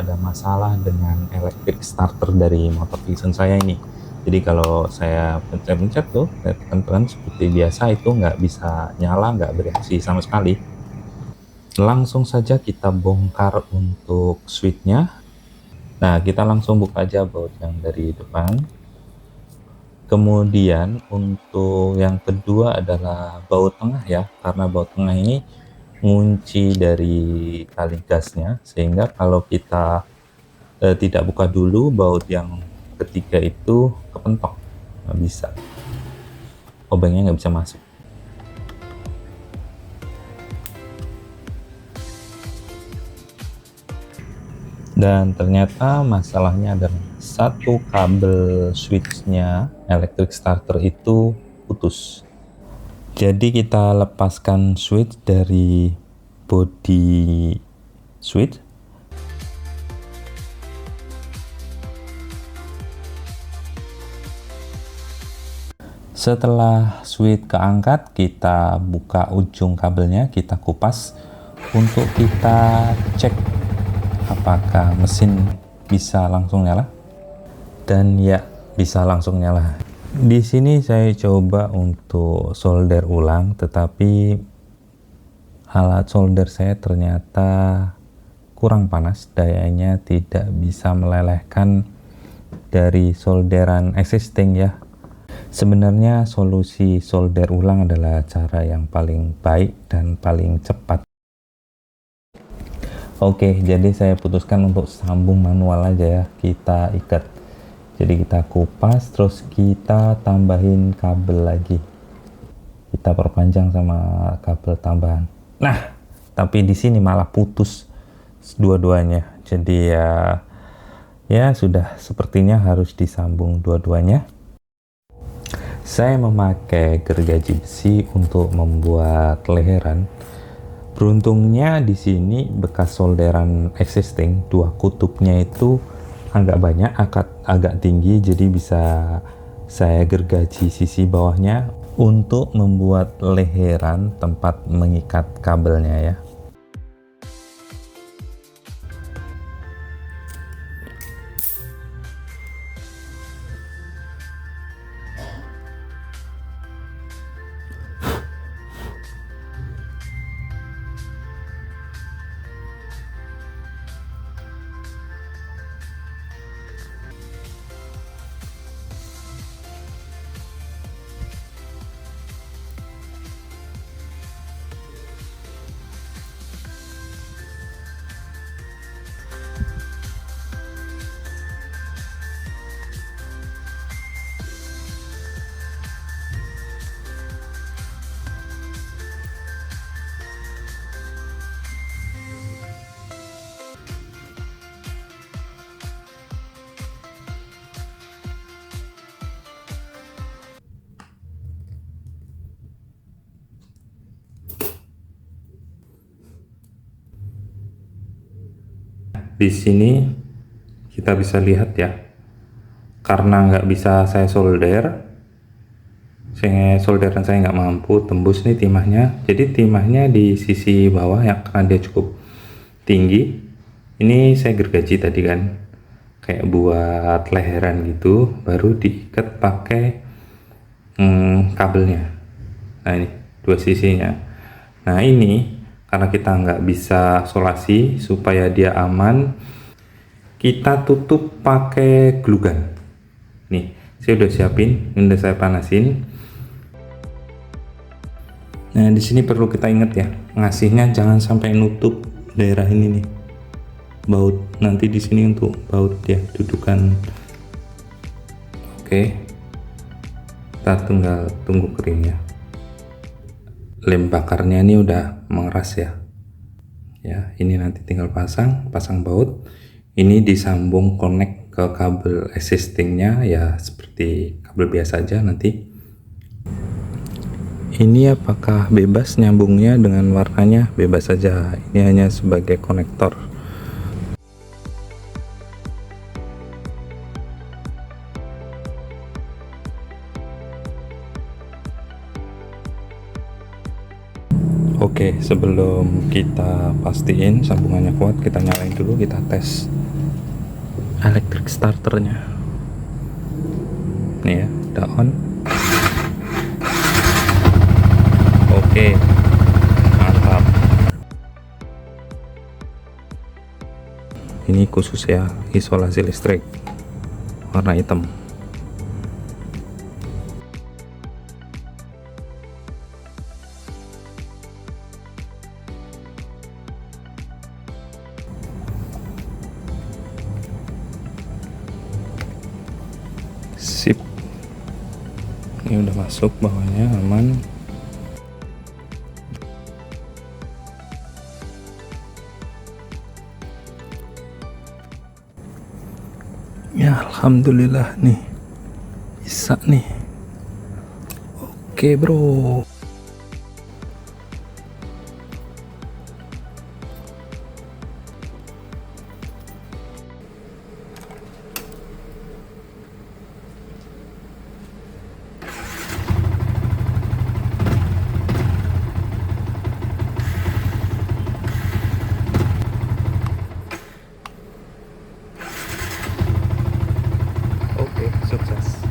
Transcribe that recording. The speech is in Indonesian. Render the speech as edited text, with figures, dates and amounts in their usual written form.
ada masalah dengan electric starter dari motor Vision saya ini. Jadi kalau saya pencet-pencet tuh, tekan-tekan seperti biasa itu nggak bisa nyala, nggak bereaksi sama sekali. Langsung saja kita bongkar untuk switchnya. Nah, kita langsung buka aja baut yang dari depan. Kemudian untuk yang kedua adalah baut tengah ya, karena baut tengah ini ngunci dari tali gasnya, sehingga kalau kita tidak buka dulu baut yang ketiga itu kepentok, nggak bisa, obengnya nggak bisa masuk. Dan ternyata masalahnya adalah satu kabel switchnya electric starter itu putus. Jadi kita lepaskan switch dari body switch. Setelah switch keangkat, kita buka ujung kabelnya, kita kupas untuk kita cek apakah mesin bisa langsung nyala. Dan ya, bisa langsung nyala. Di sini saya coba untuk solder ulang, tetapi alat solder saya ternyata kurang panas, dayanya tidak bisa melelehkan dari solderan existing ya. Sebenarnya solusi solder ulang adalah cara yang paling baik dan paling cepat. Oke, jadi saya putuskan untuk sambung manual aja ya, kita ikat. Jadi kita kupas, terus kita tambahin kabel lagi. Kita perpanjang sama kabel tambahan. Nah, tapi di sini malah putus dua-duanya. Jadi ya sudah, sepertinya harus disambung dua-duanya. Saya memakai gergaji besi untuk membuat leheran. Beruntungnya di sini bekas solderan existing, dua kutubnya itu agak banyak, agak tinggi, jadi bisa saya gergaji sisi bawahnya untuk membuat leheran tempat mengikat kabelnya ya. Di sini kita bisa lihat ya, karena nggak bisa saya solderan saya nggak mampu tembus nih timahnya. Jadi timahnya di sisi bawah ya, karena dia cukup tinggi. Ini saya gergaji tadi kan, kayak buat leheran gitu, baru diikat pakai kabelnya. Nah ini dua sisinya. Nah ini karena kita nggak bisa solasi, supaya dia aman, kita tutup pakai glue gun. Nih, saya udah siapin, udah saya panasin. Nah, di sini perlu kita ingat ya, ngasihnya jangan sampai nutup daerah ini nih, baut. Nanti di sini untuk baut ya, dudukan. Oke, kita tinggal tunggu kering ya. Lem bakarnya ini udah mengeras ya. Ya, ini nanti tinggal pasang baut. Ini disambung connect ke kabel existingnya ya, seperti kabel biasa aja nanti. Ini apakah bebas nyambungnya dengan warnanya? Bebas saja. Ini hanya sebagai konektor. Oke, sebelum kita pastiin sambungannya kuat, kita nyalain dulu, kita tes. electric starternya. Nih ya, udah on. Oke, mantap. Ini khusus ya, isolasi listrik warna hitam. Sip, ini udah masuk, bawahnya aman. Ya alhamdulillah nih bisa nih. Oke bro. Oke, sukses.